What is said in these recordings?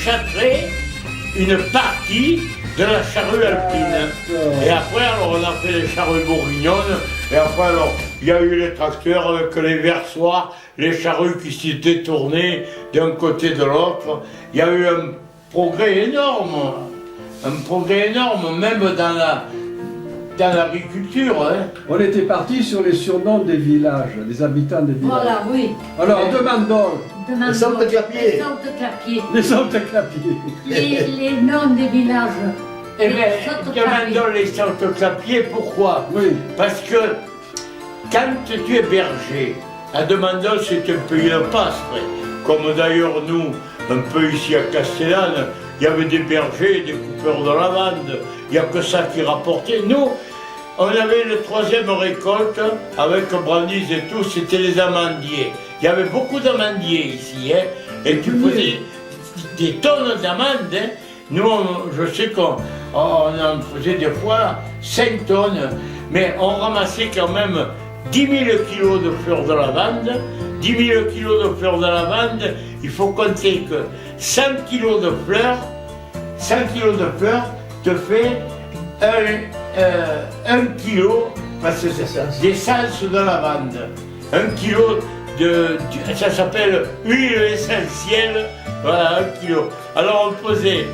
châtrait une partie de la charrue alpine. Et après, alors, on a fait les charrues bourguignonnes. Et après, alors, il y a eu les tracteurs avec les versoirs, les charrues qui s'étaient tournées d'un côté de l'autre. Il y a eu un progrès énorme. Un progrès énorme, même dans l'agriculture. Hein. On était parti sur les surnoms des villages, des habitants des villages. Voilà, oui. Alors, demandons. Demandons. Les Sainte-Clapiers. Les Sainte-Clapiers. Les Sainte-Clapiers. Les noms des villages. Eh bien, Sainte-Clapiers. demandons les Sainte-Clapiers, pourquoi? Oui. Parce que quand tu es berger, à Demandol c'est un pays de passe, comme d'ailleurs nous, un peu ici à Castellane, il y avait des bergers, des coupeurs de lavande, il n'y a que ça qui rapportait. Nous, on avait le troisième récolte avec Brandis et tout, c'était les amandiers. Il y avait beaucoup d'amandiers ici, hein, et tu faisais des tonnes d'amandes. Hein. Nous, je sais qu'on en faisait des fois 5 tonnes, mais on ramassait quand même 10 000 kilos de fleurs de lavande. 10 000 kilos de fleurs de lavande, il faut compter que 100 kilos de fleurs, 100 kilos de fleurs te fait 1 kilo d'essence de lavande. 1 kilo ça s'appelle huile essentielle, voilà, 1 kilo. Alors on faisait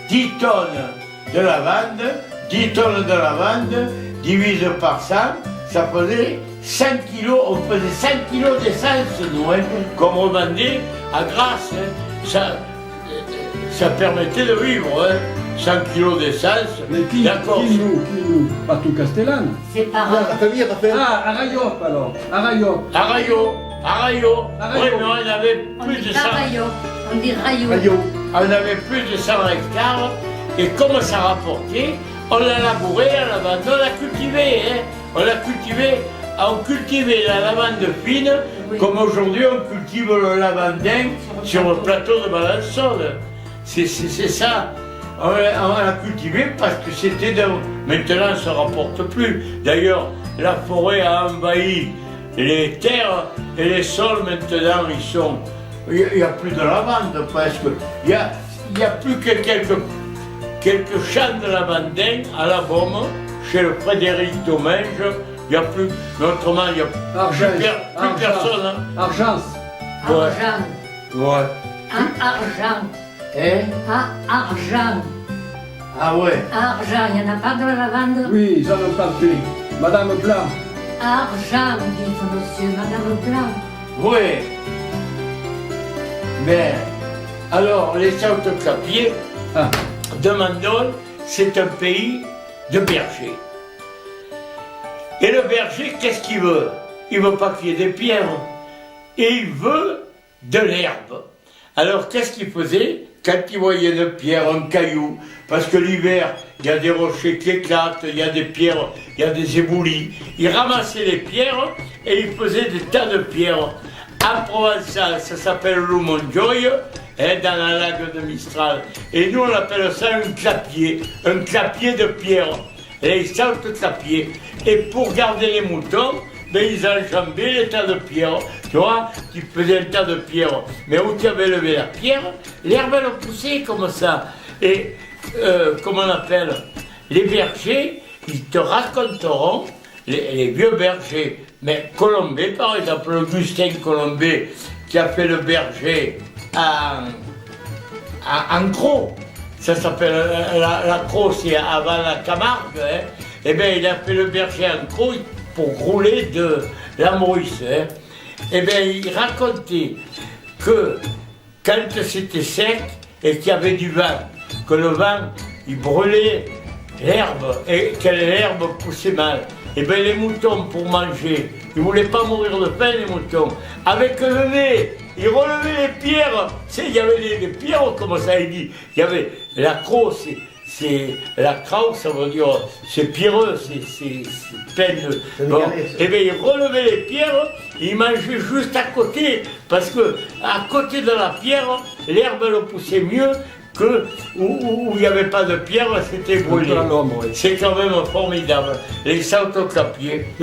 10 tonnes de lavande, 10 tonnes de lavande, divisé par 100, ça faisait 5 kilos, on faisait 5 kilos d'essence, nous, hein, qu'on revendait à Grasse. Hein. Ça permettait de vivre, hein. 100 kilos d'essence. Mais qui nous pas tout Castellane. C'est par La famille, Raphaël. Ah, Arayop alors. Arayop. Arayo. Oui, mais on avait On plus dit de pas 100. rayon, on dit rayon. Rayo. On avait plus de 100 hectares. Et comme ça rapportait, on l'a labouré, la lavande, on l'a cultivé. Hein. On cultivait la lavande fine, Oui. comme aujourd'hui on cultive le lavandin sur le plateau de Balançon. C'est ça. On l'a cultivé parce que c'était maintenant ça ne rapporte plus. D'ailleurs, la forêt a envahi les terres et les sols maintenant ils sont. Il n'y a plus de lavande presque. Il y a plus que quelques champs de lavandin à la Baume, chez le Frédéric Domingue. Il n'y a plus. Mais autrement, il n'y a plus personne. Hein. Argence. Ouais. Argent. Ouais. Argent. Hein? Argent. Ah ouais. Argent. Il n'y en a pas de la lavande. Oui, ils en ont planté. Madame Blanc. Argent, dit monsieur, Madame Blanc. Oui. Mais, alors, les Sainte-Clapiers, Ah. de Mandol, c'est un pays de bergers. Et le berger, qu'est-ce qu'il veut? Il ne veut pas qu'il y ait des pierres. Et il veut de l'herbe. Alors, qu'est-ce qu'il faisait? Quand il voyait une pierre, un caillou, parce que l'hiver, il y a des rochers qui éclatent, il y a des pierres, il y a des éboulis. Il ramassait les pierres et il faisait des tas de pierres. En provençal, ça s'appelle l'Umonjoy, hein, dans la lague de Mistral. Et nous, on appelle ça un clapier de pierre. Et ils Sainte-Clapiers. Et pour garder les moutons, ben, ils enjambaient les tas de pierres. Tu vois, tu faisais un tas de pierres. Mais où tu avais levé la pierre, l'herbe elle poussait comme ça. Et, comment on appelle? Les bergers, ils te raconteront, les vieux bergers, mais Colombet par exemple, Augustin Colombet, qui a fait le berger en Cros. Ça s'appelle la Cros, c'est avant la Camargue. Hein. Eh bien, il a fait le berger en Cros pour rouler de la Maurice. Hein. Eh bien, il racontait que quand c'était sec et qu'il y avait du vent, que le vent, il brûlait l'herbe et que l'herbe poussait mal. Eh bien, les moutons, pour manger, ils ne voulaient pas mourir de faim, les moutons. Avec le nez, ils relevaient les pierres. Tu sais, il y avait les pierres, comme ça il dit. Il y avait la crosse, c'est la crosse, ça veut dire, c'est pierreux, c'est plein de... Bon. Eh bien, ils relevaient les pierres, ils mangeaient juste à côté, parce que à côté de la pierre, l'herbe, elle poussait mieux que où il n'y avait pas de pierre, c'était brûlé. C'est quand même formidable. Les Sainte-Clapiers.